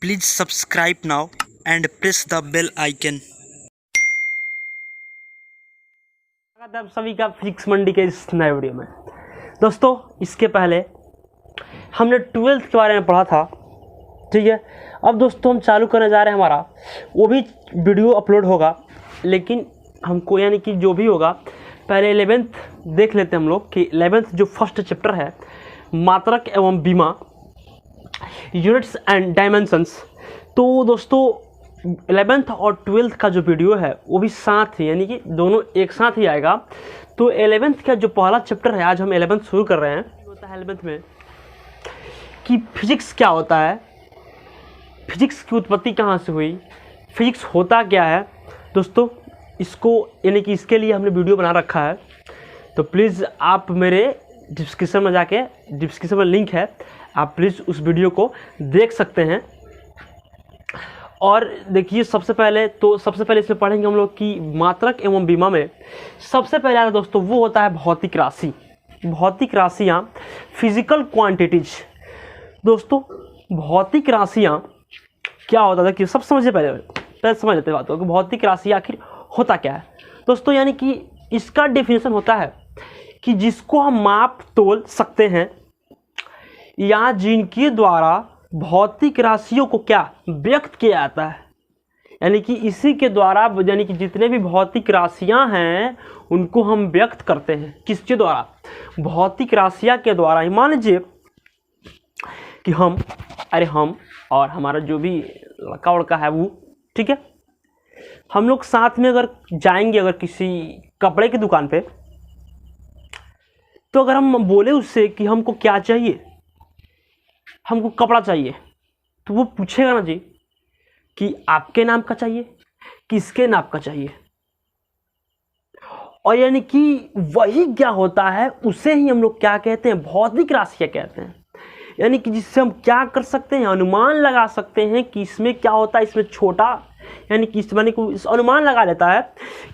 Please subscribe now and press the bell icon. आप सभी का फिजिक्स मंडी के इस नए वीडियो में। दोस्तों, इसके पहले हमने 12th के बारे में पढ़ा था, ठीक है। अब दोस्तों हम चालू करने जा रहे हैं हमारा, वो भी वीडियो अपलोड होगा, लेकिन हमको यानी कि जो भी होगा पहले 11th देख लेते हैं हम लोग कि 11th जो फर्स्ट चैप्टर है मात्रक एवं बीमा, यूनिट्स एंड डायमेंशंस। तो दोस्तों 11th और 12th का जो वीडियो है वो भी साथ ही, यानी कि दोनों एक साथ ही आएगा। तो 11th का जो पहला चैप्टर है, आज हम 11th शुरू कर रहे हैं। होता है 11th में कि फिजिक्स क्या होता है, फिजिक्स की उत्पत्ति कहाँ से हुई, फिजिक्स होता क्या है। दोस्तों इसको यानी कि इसके लिए हमने वीडियो बना रखा है, तो प्लीज़ आप मेरे डिस्क्रिप्शन में जाके, डिस्क्रिप्शन में लिंक है, आप प्लीज़ उस वीडियो को देख सकते हैं। और देखिए सबसे पहले इसमें पढ़ेंगे हम लोग कि मात्रक एवं बीमा में सबसे पहले आता दोस्तों वो होता है भौतिक राशि, भौतिक राशियाँ, फिजिकल क्वांटिटीज। दोस्तों भौतिक राशियाँ क्या होता था कि सब समझे, पहले समझ लेते हैं बातों कि भौतिक राशि आखिर होता क्या है। दोस्तों यानी कि इसका डेफिनेशन होता है कि जिसको हम माप तोल सकते हैं या जिनके द्वारा भौतिक राशियों को क्या व्यक्त किया जाता है, यानी कि इसी के द्वारा, यानी कि जितने भी भौतिक राशियां हैं उनको हम व्यक्त करते हैं। किसके द्वारा? भौतिक राशियां के द्वारा ही। मान लीजिए कि हम और हमारा जो भी लड़का उड़का है वो, ठीक है, हम लोग साथ में अगर जाएंगे अगर किसी कपड़े की दुकान पे, तो अगर हम बोले उससे कि हमको क्या चाहिए, हमको कपड़ा चाहिए, तो वो पूछेगा ना जी कि आपके नाम का चाहिए, किसके नाम का चाहिए। और यानी कि वही क्या होता है, उसे ही हम लोग क्या कहते हैं, भौतिक राशियां कहते हैं। यानी कि जिससे हम क्या कर सकते हैं, अनुमान लगा सकते हैं कि इसमें क्या होता है, इसमें छोटा, यानी कि इस अनुमान लगा लेता है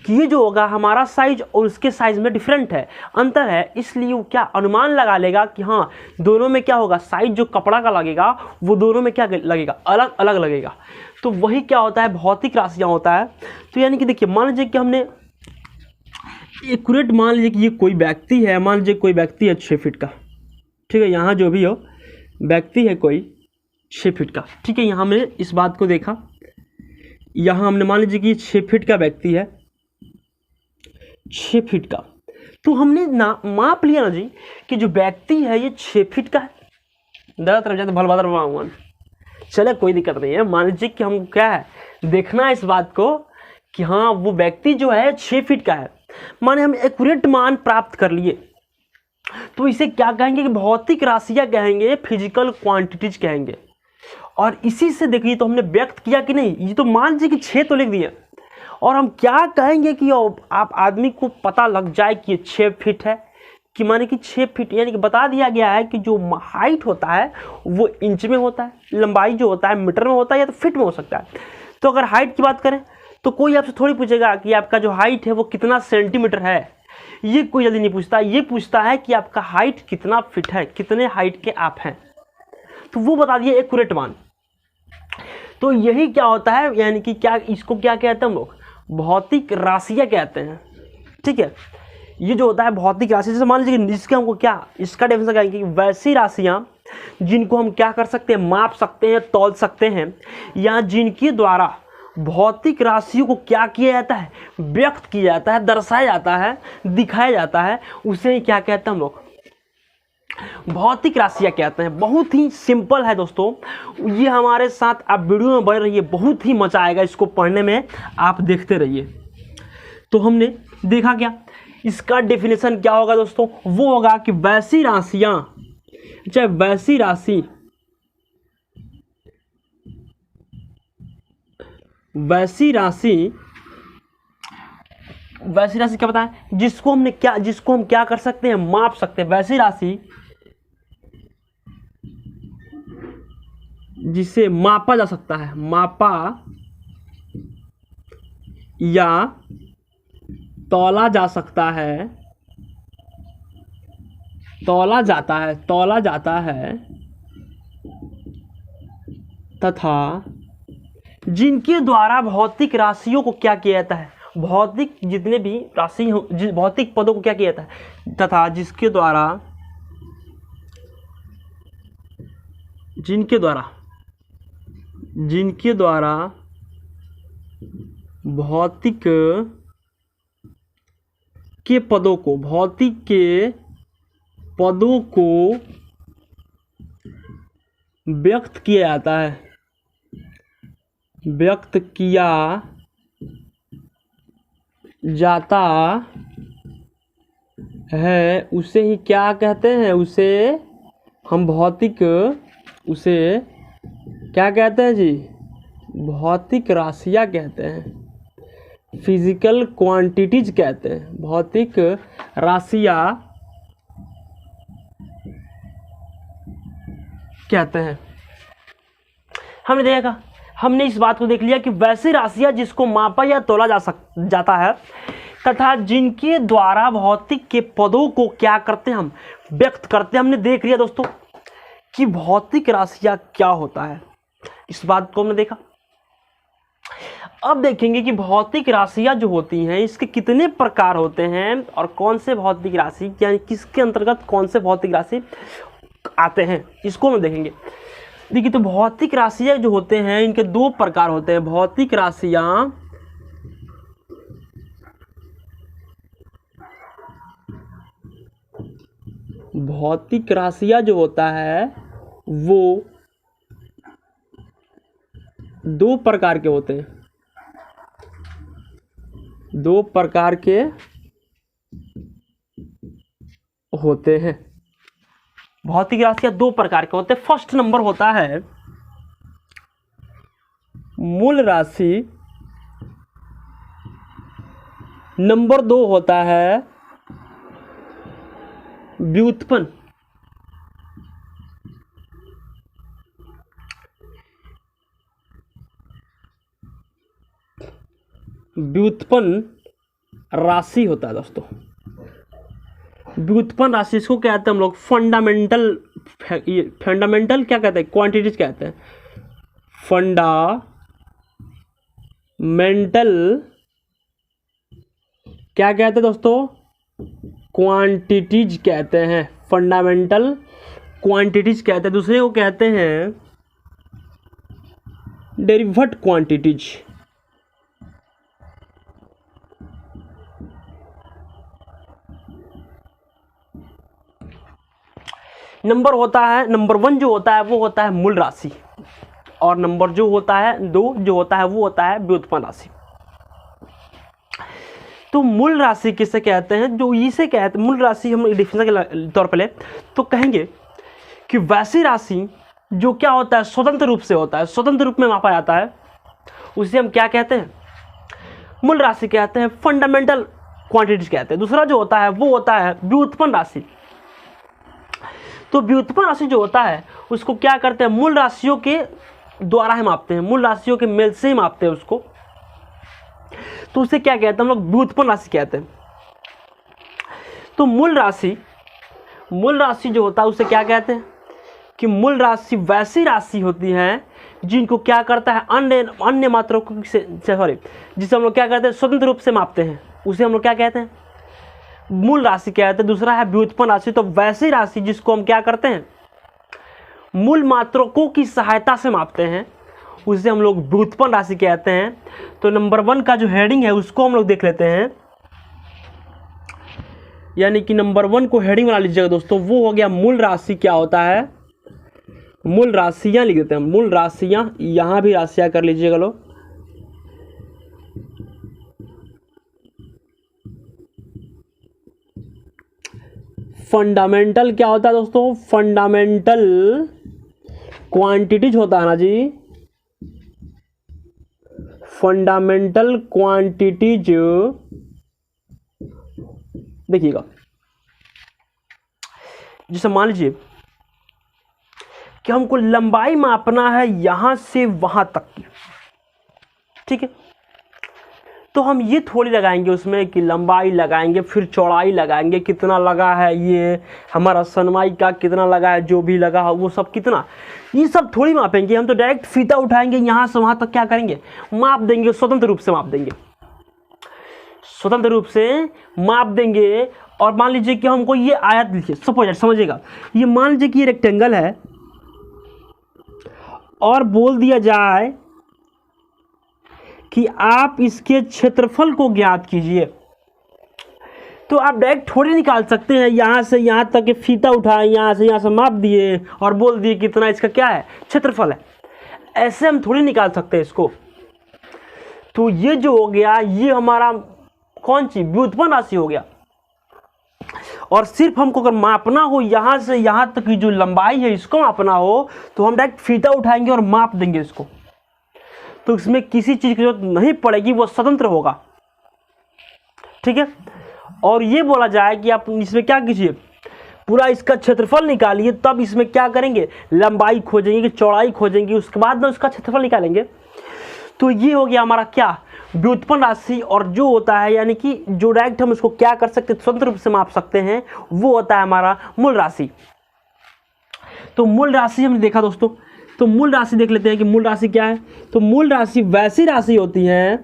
कि ये जो होगा हमारा साइज और उसके साइज में डिफरेंट है, अंतर है, इसलिए वो क्या अनुमान लगा लेगा कि हाँ दोनों में क्या होगा, साइज जो कपड़ा का लगेगा वो दोनों में क्या लगेगा, अलग अलग लगेगा। तो वही क्या होता है, भौतिक राशियाँ होता है। तो यानी कि देखिए मान लीजिए कि हमने एक्यूरेट, मान लीजिए कि ये कोई व्यक्ति है, मान लीजिए कोई व्यक्ति है 6 फीट का, ठीक है, यहाँ जो भी हो व्यक्ति है कोई 6 फीट का, ठीक है। यहाँ हमने इस बात को देखा, यहाँ हमने मान लीजिए कि 6 फीट का व्यक्ति है, 6 फीट का, तो हमने माप लिया ना जी कि जो व्यक्ति है ये 6 फीट का है। ज़्यादा तरफ जाते भल बादर हुआ, चले कोई दिक्कत नहीं है। मान लीजिए कि हम क्या है, देखना है इस बात को कि हाँ वो व्यक्ति जो है 6 फीट का है, माने हम एक्यूरेट मान प्राप्त कर लिए, तो इसे क्या कहेंगे कि भौतिक राशियाँ कहेंगे, फिजिकल क्वांटिटीज कहेंगे। और इसी से देखिए तो हमने व्यक्त किया कि नहीं, ये तो मान लीजिए कि 6 तो लिख दिए, और हम क्या कहेंगे कि आप आदमी को पता लग जाए कि ये 6 फीट है, कि माने कि 6 फीट, यानी कि बता दिया गया है कि जो हाइट होता है वो इंच में होता है, लंबाई जो होता है मीटर में होता है या तो फिट में हो सकता है। तो अगर हाइट की बात करें तो कोई आपसे थोड़ी पूछेगा कि आपका जो हाइट है वो कितना सेंटीमीटर है, ये कोई जल्दी नहीं पूछता, ये पूछता है कि आपका हाइट कितना फिट है, कितने हाइट के आप हैं, तो वो बता दिए एक्यूरेट मान। तो यही क्या होता है, यानी कि क्या, इसको क्या कहते हैं हम लोग, भौतिक राशियाँ कहते हैं, ठीक है। ये जो होता है भौतिक राशि, जैसे मान लीजिए कि इसके हमको क्या, इसका डेफिनेशन कहेंगे कि वैसी राशियाँ जिनको हम क्या कर सकते हैं, माप सकते हैं, तौल सकते हैं, या जिनके द्वारा भौतिक राशियों को क्या किया जाता है, व्यक्त किया जाता है, दर्शाया जाता है, दिखाया जाता है, उसे ही क्या कहते हैं हम लोग, भौतिक राशियाँ कहते हैं। बहुत ही सिंपल है दोस्तों, ये हमारे साथ आप वीडियो में बने रहिए, बहुत ही मजा आएगा इसको पढ़ने में, आप देखते रहिए। तो हमने देखा क्या, इसका डेफिनेशन क्या होगा दोस्तों, वो होगा कि वैसी राशियाँ, चाहे वैसी राशि क्या बताएं, जिसको हम क्या कर सकते हैं, माप सकते हैं। वैसी राशि जिसे मापा जा सकता है, मापा या तौला जा सकता है, तौला जाता है तथा जिनके द्वारा भौतिक राशियों को क्या किया जाता है, भौतिक जितने भी राशि भौतिक पदों को क्या किया जाता है, तथा जिनके द्वारा भौतिक के पदों को व्यक्त किया जाता है, उसे ही क्या कहते हैं, उसे क्या कहते हैं जी, भौतिक राशियाँ कहते हैं, फिजिकल क्वांटिटीज कहते हैं, भौतिक राशियाँ कहते हैं। हमने इस बात को देख लिया कि वैसी राशियाँ जिसको मापा या तोला जाता है तथा जिनके द्वारा भौतिक के पदों को क्या करते हैं, हम व्यक्त करते हैं। हमने देख लिया दोस्तों कि भौतिक राशियाँ क्या होता है, इस बात को हमने देखा। अब देखेंगे कि भौतिक राशियाँ जो होती हैं इसके कितने प्रकार होते हैं और कौन से भौतिक राशि यानी किसके अंतर्गत कौन से भौतिक राशि आते हैं, इसको हम देखेंगे। देखिए, तो भौतिक राशियाँ जो होते हैं इनके दो प्रकार होते हैं। भौतिक राशियाँ जो होता है वो दो प्रकार के होते हैं, भौतिक राशियाँ दो प्रकार के होते हैं। फर्स्ट नंबर होता है मूल राशि, नंबर 2 होता है व्युत्पन्न। व्युत्पन्न राशि होता है दोस्तों। व्युत्पन्न राशि इसको कहते हैं हम लोग फंडामेंटल क्या कहते हैं, क्वांटिटीज कहते हैं। फंडामेंटल क्या कहते हैं दोस्तों, क्वांटिटीज कहते हैं, फंडामेंटल क्वांटिटीज कहते हैं। दूसरे को कहते हैं डेरिवेटिव क्वांटिटीज। नंबर 1 जो होता है वो होता है मूल राशि, और नंबर 2 जो होता है वो होता है व्युत्पन्न राशि। तो मूल राशि किसे कहते हैं, जो इसे कहते हैं मूल राशि, हम डिफिनेशन के तौर पर ले तो कहेंगे कि वैसी राशि जो क्या होता है, स्वतंत्र रूप से होता है, स्वतंत्र रूप में मापा जाता है, उसे हम क्या कहते हैं, मूल राशि कहते हैं, फंडामेंटल क्वांटिटीज कहते हैं। दूसरा जो होता है वो होता है व्युत्पन्न राशि। तो व्युत्पन्न राशि जो होता है उसको क्या करते हैं, मूल राशियों के द्वारा ही मापते हैं, मूल राशियों के मेल से ही मापते हैं उसको, तो उसे क्या कहते हैं हम लोग, व्युत्पन्न राशि कहते हैं। तो मूल राशि जो होता है उसे क्या कहते हैं कि मूल राशि वैसी राशि होती है जिनको क्या करता है, अन्य मात्रों को जिसे हम लोग क्या करते हैं, स्वतंत्र रूप से मापते हैं, उसे हम लोग क्या कहते हैं, मूल राशि कहते हैं। दूसरा है व्युत्पन्न राशि। तो वैसी राशि जिसको हम क्या करते हैं, मूल मात्रकों की सहायता से मापते हैं, उसे हम लोग व्युत्पन्न राशि कहते हैं। तो नंबर 1 का जो हेडिंग है उसको हम लोग देख लेते हैं, यानी कि नंबर 1 को हेडिंग बना लीजिएगा दोस्तों। वो हो गया मूल राशि क्या होता है, मूल राशियाँ लिख देते हैं, मूल राशियाँ, यहाँ भी राशियाँ कर लीजिएगा लोग। फंडामेंटल क्या होता है दोस्तों, फंडामेंटल क्वांटिटीज होता है ना जी, फंडामेंटल क्वांटिटीज। देखिएगा, जैसे मान लीजिए कि हमको लंबाई मापना है यहां से वहां तक की, ठीक है। तो हम ये थोड़ी लगाएंगे उसमें कि लंबाई लगाएंगे फिर चौड़ाई लगाएंगे, कितना लगा है ये हमारा सनमाई का, कितना लगा है जो भी लगा है वो सब कितना, ये सब थोड़ी मापेंगे। हम तो डायरेक्ट फीता उठाएंगे यहाँ से वहाँ तक, क्या करेंगे, माप देंगे, स्वतंत्र रूप से माप देंगे, स्वतंत्र रूप से माप देंगे। और मान लीजिए कि हमको ये आयत लिखिए, सपोज समझिएगा, ये मान लीजिए कि ये रेक्टेंगल है और बोल दिया जाए कि आप इसके क्षेत्रफल को ज्ञात कीजिए, तो आप डायरेक्ट थोड़ी निकाल सकते हैं यहाँ से यहाँ तक के फीता उठाए, यहाँ से माप दिए और बोल दिए कितना इसका क्या है, क्षेत्रफल है। ऐसे हम थोड़ी निकाल सकते हैं इसको। तो ये जो हो गया ये हमारा कौन सी व्युत्पन्न राशि हो गया। और सिर्फ हमको अगर मापना हो यहाँ से यहाँ तक की जो लंबाई है इसको मापना हो तो हम डायरेक्ट फीता उठाएंगे और माप देंगे इसको, तो इसमें किसी चीज़ की जरूरत नहीं पड़ेगी, वो स्वतंत्र होगा, ठीक है। और ये बोला जाए कि आप इसमें क्या कीजिए, पूरा इसका क्षेत्रफल निकालिए, तब इसमें क्या करेंगे, लंबाई खोजेंगे कि चौड़ाई खोजेंगे, उसके बाद में उसका क्षेत्रफल निकालेंगे। तो ये हो गया हमारा क्या, व्युत्पन्न राशि। और जो होता है यानी कि जो डायरेक्ट हम उसको क्या कर सकते हैं, स्वतंत्र रूप से माप सकते हैं, वो होता है हमारा मूल राशि। तो मूल राशि हमने देखा दोस्तों, तो मूल राशि देख लेते हैं कि मूल राशि क्या है। तो मूल राशि वैसी राशि होती है,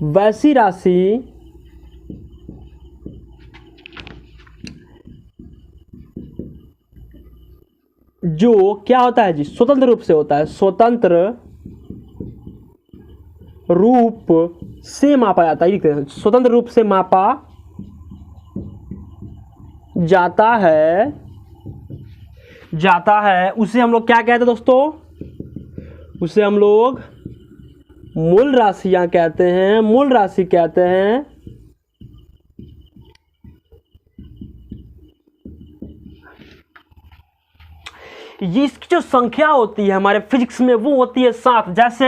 वैसी राशि जो क्या होता है जी, स्वतंत्र रूप से होता है, स्वतंत्र रूप से मापा जाता है, स्वतंत्र रूप से मापा जाता है, उसे हम लोग क्या कहते हैं दोस्तों, उसे हम लोग मूल राशियां कहते हैं, मूल राशि कहते हैं। ये इसकी जो संख्या होती है हमारे फिजिक्स में वो होती है 7।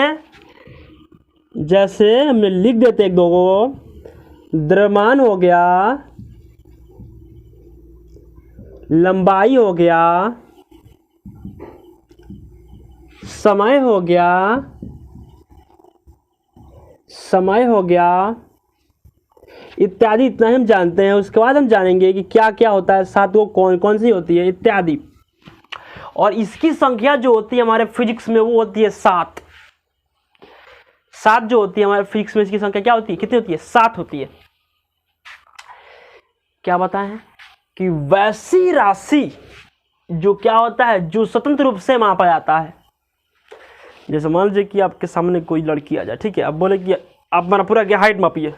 जैसे हमने लिख देते एक दो को, द्रव्यमान हो गया, लंबाई हो गया, समय हो गया इत्यादि, इतना हम जानते हैं। उसके बाद हम जानेंगे कि क्या क्या होता है, 7 को कौन कौन सी होती है इत्यादि। और इसकी संख्या जो होती है हमारे फिजिक्स में वो होती है 7। 7 जो होती है हमारे फिजिक्स में, इसकी संख्या क्या होती है, कितनी होती है, 7 होती है। क्या बताएं कि वैसी राशि जो क्या होता है, जो स्वतंत्र रूप से मापा जाता है। जैसे मान लीजिए कि आपके सामने कोई लड़की आ जाए, ठीक है, अब बोले कि आप मेरा पूरा क्या हाइट मापिए,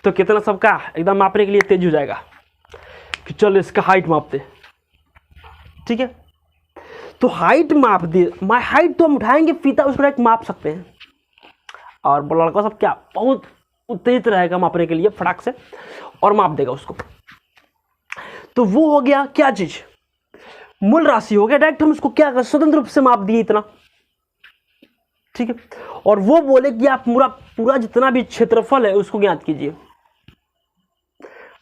तो कितना सबका एकदम मापने के लिए तेज हो जाएगा कि चलो इसका हाइट मापते, ठीक है। तो हाइट माप दे, माई हाइट तो हम उठाएंगे फीता, उसको डायरेक्ट माप सकते हैं। और लड़का सब क्या बहुत उत्तेजित रहेगा मापने के लिए, फटाक से और माप देगा उसको। तो वो हो गया क्या चीज, मूल राशि हो गया। डायरेक्ट हम उसको क्या कर, स्वतंत्र रूप से माप दिए इतना, ठीक है। और वो बोले कि आप पूरा जितना भी क्षेत्रफल है उसको ज्ञात कीजिए,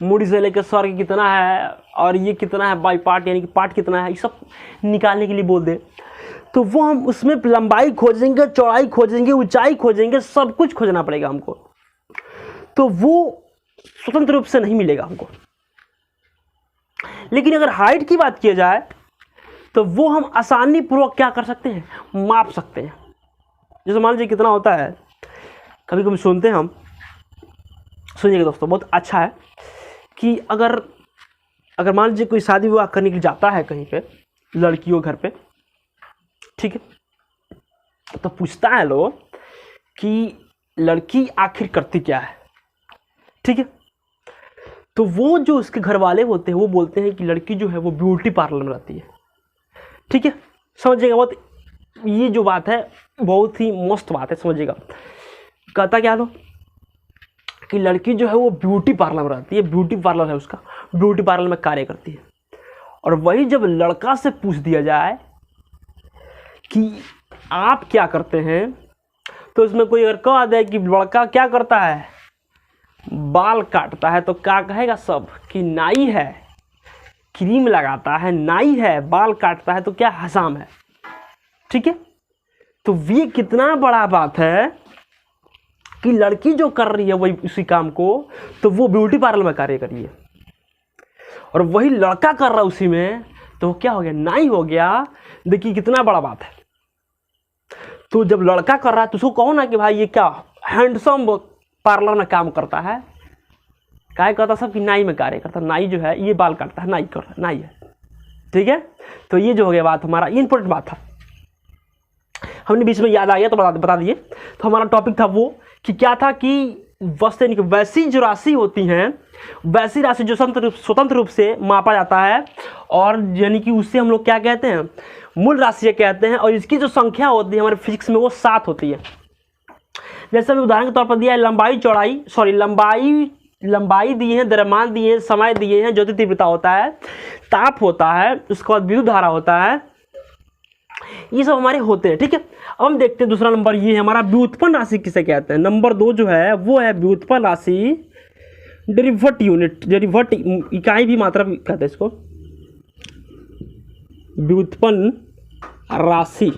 मूडी से लेकर स्वर कितना है और ये कितना है बाई पार्ट, यानी कि पार्ट कितना है, ये सब निकालने के लिए बोल दे। तो वो हम उसमें लंबाई खोजेंगे, चौड़ाई खोजेंगे, ऊंचाई खोजेंगे, सब कुछ खोजना पड़ेगा हमको। तो वो स्वतंत्र रूप से नहीं मिलेगा हमको। लेकिन अगर हाइट की बात की जाए तो वो हम आसानी पूर्वक क्या कर सकते हैं, माप सकते हैं। जैसे मान लीजिए कितना होता है, कभी कभी सुनते हैं हम, सुनिएगा दोस्तों बहुत अच्छा है कि अगर मान लीजिए कोई शादी विवाह करने के लिए जाता है कहीं पे, लड़कियों घर पे, ठीक है, तो पूछता है लोग कि लड़की आखिर करती क्या है, ठीक है। तो वो जो उसके घर वाले होते हैं वो बोलते हैं कि लड़की जो है वो ब्यूटी पार्लर में रहती है, ठीक है। समझिएगा, बहुत ये जो बात है बहुत ही मस्त बात है, समझिएगा। कहता क्या लो कि लड़की जो है वो ब्यूटी पार्लर में रहती है, ब्यूटी पार्लर है उसका, ब्यूटी पार्लर में कार्य करती है। और वही जब लड़का से पूछ दिया जाए कि आप क्या करते हैं, तो इसमें कोई अगर कह दे कि लड़का क्या करता है, बाल काटता है, तो क्या कहेगा सब कि नाई है, क्रीम लगाता है, नाई है, बाल काटता है, तो क्या हसाम है, ठीक है। तो ये कितना बड़ा बात है कि लड़की जो कर रही है वही उसी काम को, तो वो ब्यूटी पार्लर में कार्य कर रही है, और वही लड़का कर रहा है उसी में, तो क्या हो गया, नाई हो गया। देखिए कितना बड़ा बात है। तो जब लड़का कर रहा है तो उसको कहो ना कि भाई ये क्या हैंडसम पार्लर में काम करता है, क्या करता सब कि नाई में कार्य करता। नाई जो है ये बाल काटता है, नाई करता है, नाई है, ठीक है। तो ये जो हो गया बात हमारा, ये इंपॉर्टेंट बात था, हमने बीच में याद आ गया तो बता दिए। तो हमारा टॉपिक था वो कि क्या था कि वैसी जो राशि होती हैं, वैसी राशि जो स्वतंत्र रूप से मापा जाता है, और यानी कि उससे हम लोग क्या कहते हैं, मूल राशि कहते हैं, और इसकी जो संख्या होती है हमारे फिजिक्स में वो 7 होती है। जैसे हमने उदाहरण के तौर पर दिया है लंबाई दी है, द्रव्यमान दिए हैं, समय दिए हैं, ज्योति तीव्रता होता है, ताप होता है, उसके बाद विद्युत धारा होता है, ये सब हमारे होते हैं, ठीक है। अब हम देखते हैं दूसरा नंबर, ये है हमारा व्युत्पन्न राशि किसे कहते हैं। नंबर 2 जो है वो है व्युत्पन्न राशि, डेरिवेटिव यूनिट, डेरिवेटिव इकाई भी मात्रा कहते हैं इसको, व्युत्पन्न राशि।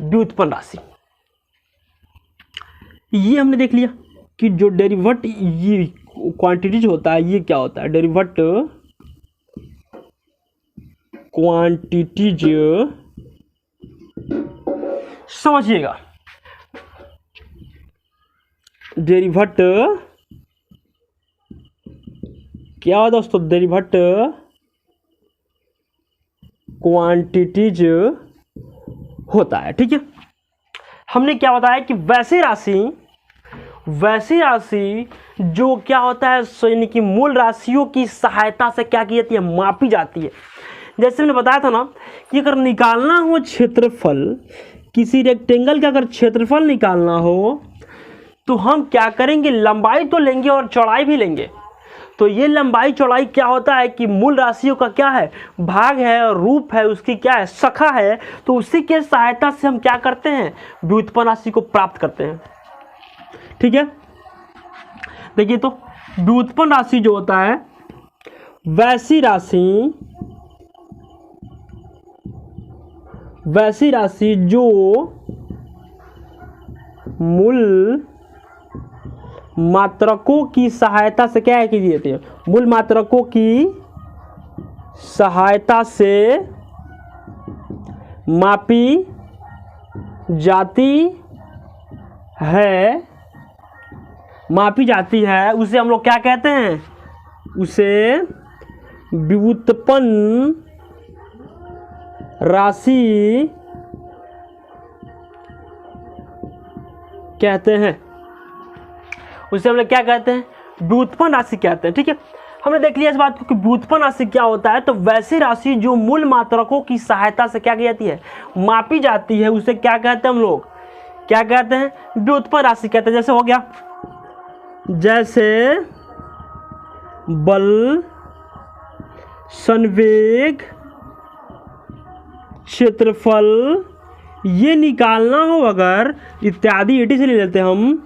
व्युत्पन्न राशि ये हमने देख लिया कि जो डेरिवेटिव ये क्वांटिटीज होता है, ये क्या होता है, डेरिवेटिव क्वांटिटीज, समझिएगा, डेरिवेटिव क्या होता है दोस्तों, डेरिवेटिव क्वांटिटीज होता है, ठीक है। हमने क्या बताया कि वैसी राशि जो क्या होता है, यानी कि मूल राशियों की सहायता से क्या की जाती है, मापी जाती है। जैसे हमने बताया था ना कि अगर निकालना हो क्षेत्रफल, किसी रेक्टेंगल का अगर क्षेत्रफल निकालना हो तो हम क्या करेंगे, लंबाई तो लेंगे और चौड़ाई भी लेंगे। तो ये लंबाई चौड़ाई क्या होता है कि मूल राशियों का क्या है, भाग है, रूप है, उसकी क्या है, शाखा है। तो उसी के सहायता से हम क्या करते हैं, व्युत्पन्न राशि को प्राप्त करते हैं, ठीक है। देखिए तो व्युत्पन्न राशि जो होता है, वैसी राशि जो मूल मात्रकों की सहायता से क्या की जाती है, मूल मात्रकों की सहायता से मापी जाती है, उसे हम लोग क्या कहते हैं, उसे व्युत्पन्न राशि कहते हैं। उसे हम लोग क्या कहते हैं, व्युत्पन्न राशि कहते हैं, ठीक है। हमने देख लिया इस बात को कि व्युत्पन्न राशि क्या होता है। तो वैसी राशि जो मूल मात्रकों की सहायता से क्या की जाती है, मापी जाती है, उसे क्या कहते हैं, हम लोग क्या कहते हैं, व्युत्पन्न राशि कहते हैं। जैसे हो गया, जैसे बल, संवेग, क्षेत्रफल, ये निकालना हो अगर, इत्यादि एटी से ले लेते हैं हम,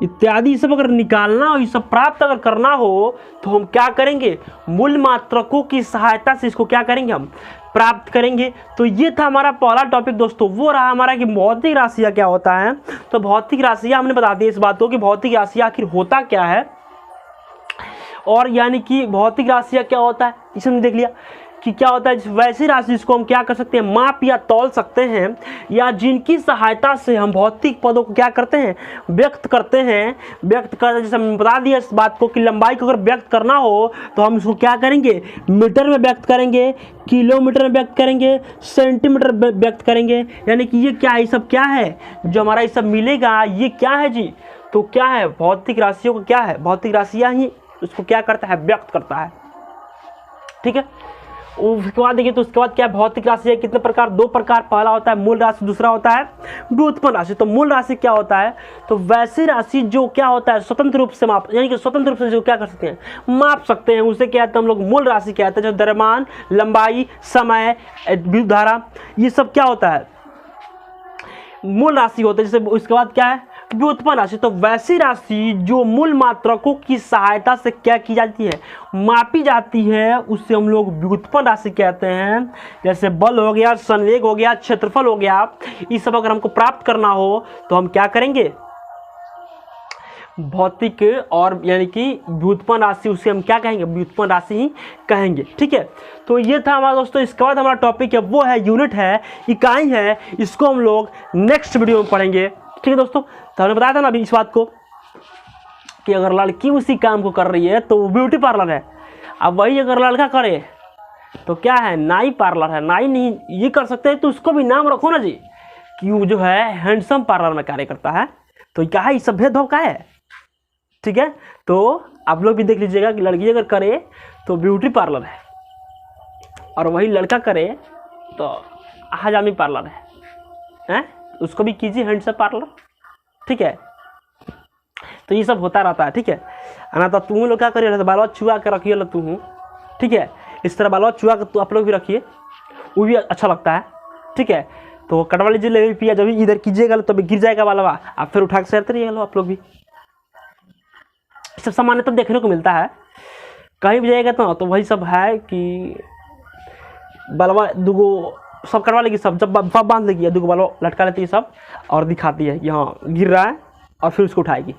इत्यादि सब अगर निकालना हो, ये सब प्राप्त अगर करना हो, तो हम क्या करेंगे, मूल मात्रकों की सहायता से इसको क्या करेंगे, हम प्राप्त करेंगे। तो ये था हमारा पहला टॉपिक दोस्तों, वो रहा हमारा कि भौतिक राशियाँ क्या होता है। तो भौतिक राशियाँ हमने बता दी इस बात को कि भौतिक राशियाँ आखिर होता क्या है, और यानी कि भौतिक राशियाँ क्या होता है इसे हमने देख लिया कि क्या होता है। वैसी राशि जिसको हम क्या कर सकते हैं, माप या तौल सकते हैं, या जिनकी सहायता से हम भौतिक पदों को क्या करते हैं, व्यक्त करते हैं। जैसे हम बता दिया इस बात को कि लंबाई को अगर व्यक्त करना हो तो हम इसको क्या करेंगे, मीटर में व्यक्त करेंगे, किलोमीटर में व्यक्त करेंगे, सेंटीमीटर में व्यक्त करेंगे। यानी कि ये क्या है, ये सब क्या है जो हमारा ये सब मिलेगा, ये क्या है जी, तो क्या है, भौतिक राशियों को क्या है, भौतिक राशियाँ ही उसको क्या करता है, व्यक्त करता है, ठीक है। उसके बाद देखिए, तो उसके बाद क्या है, भौतिक राशि है कितने प्रकार, 2 प्रकार, पहला होता है मूल राशि, दूसरा होता है व्युत्पन्न राशि। तो मूल राशि क्या होता है, तो वैसी राशि जो क्या होता है, स्वतंत्र रूप से माप, यानी कि स्वतंत्र रूप से जो क्या कर सकते हैं, माप सकते हैं, उसे क्या कहते हैं हम लोग, मूल राशि कहते हैं। जो द्रव्यमान, लंबाई, समय, विद्युत धारा, ये सब क्या होता है, मूल राशि होता है। जैसे उसके बाद क्या है, एक व्युत्पन्न राशि, तो वैसी राशि जो मूल मात्रकों की सहायता से क्या की जाती है, मापी जाती है, उससे हम लोग व्युत्पन्न राशि कहते हैं। जैसे बल हो गया, संवेग हो गया, क्षेत्रफल हो गया, ये सब अगर हमको प्राप्त करना हो तो हम क्या करेंगे, भौतिक और यानी कि व्युत्पन्न राशि, उसे हम क्या कहेंगे, व्युत्पन्न राशि ही कहेंगे। ठीक है, तो ये था हमारा दोस्तों। इसके बाद हमारा टॉपिक है वो है यूनिट है, इकाई है, इसको हम लोग नेक्स्ट वीडियो में पढ़ेंगे। ठीक है दोस्तों, तो हमने बताया था ना अभी इस बात को कि अगर लड़की उसी काम को कर रही है तो वो ब्यूटी पार्लर है। अब वही अगर लड़का करे तो क्या है, नाई पार्लर है। नाई नहीं ये कर सकते हैं तो उसको भी नाम रखो ना जी कि वो जो है हैंडसम पार्लर में कार्य करता है। तो क्या है, ये सब भेदभाव का है। ठीक है, तो आप लोग भी देख लीजिएगा कि लड़की अगर करे तो ब्यूटी पार्लर है और वही लड़का करे तो हजामी पार्लर है, उसको भी कीजिए हैंडसम पार्लर। ठीक है, तो ये सब होता रहता है। ठीक है, ना तो तुम लोग क्या करिए, बालवा चुआ के रखिए लो तू। ठीक है, इस तरह बालवा चुआ के तो आप लोग भी रखिए, वो भी अच्छा लगता है। ठीक है, तो कटवा लीजिए ले पिया, जब इधर कीजिएगा तो गिर जाएगा बालवा, आप फिर उठा के सेरते रहिएगा लो आप लोग भी। सब सामान्यतः देखने को मिलता है, कहीं भी जाएगा तो वही सब है कि बलवा दुगो सब करवा लेगी, सब जब बांध लेगी दुगो बलवा लटका लेती है सब और दिखाती है कि हाँ गिर रहा है और फिर उसको उठाएगी।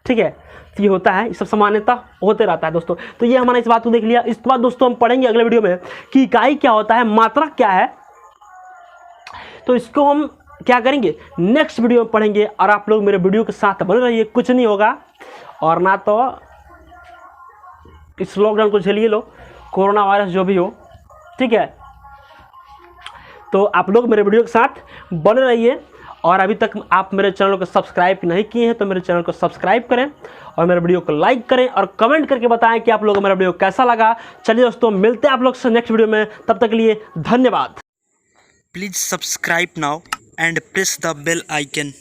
ठीक है, तो ये होता है, ये सब सामान्यतः होते रहता है दोस्तों। तो ये हमारा इस बात को देख लिया। इसके बाद दोस्तों हम पढ़ेंगे अगले वीडियो में कि इकाई क्या होता है, मात्रक क्या है। तो इसको हम क्या करेंगे, नेक्स्ट वीडियो में पढ़ेंगे। और आप लोग मेरे वीडियो के साथ बने रहिए, कुछ नहीं होगा। और ना तो इस लॉकडाउन को झेलिए लो, कोरोना वायरस जो भी हो। ठीक है, तो आप लोग मेरे वीडियो के साथ बने रहिए। और अभी तक आप मेरे चैनल को सब्सक्राइब नहीं किए हैं तो मेरे चैनल को सब्सक्राइब करें और मेरे वीडियो को लाइक करें और कमेंट करके बताएं कि आप लोगों को मेरा वीडियो कैसा लगा। चलिए दोस्तों, मिलते हैं आप लोग से नेक्स्ट वीडियो में, तब तक के लिए धन्यवाद। Please subscribe now and press the bell icon.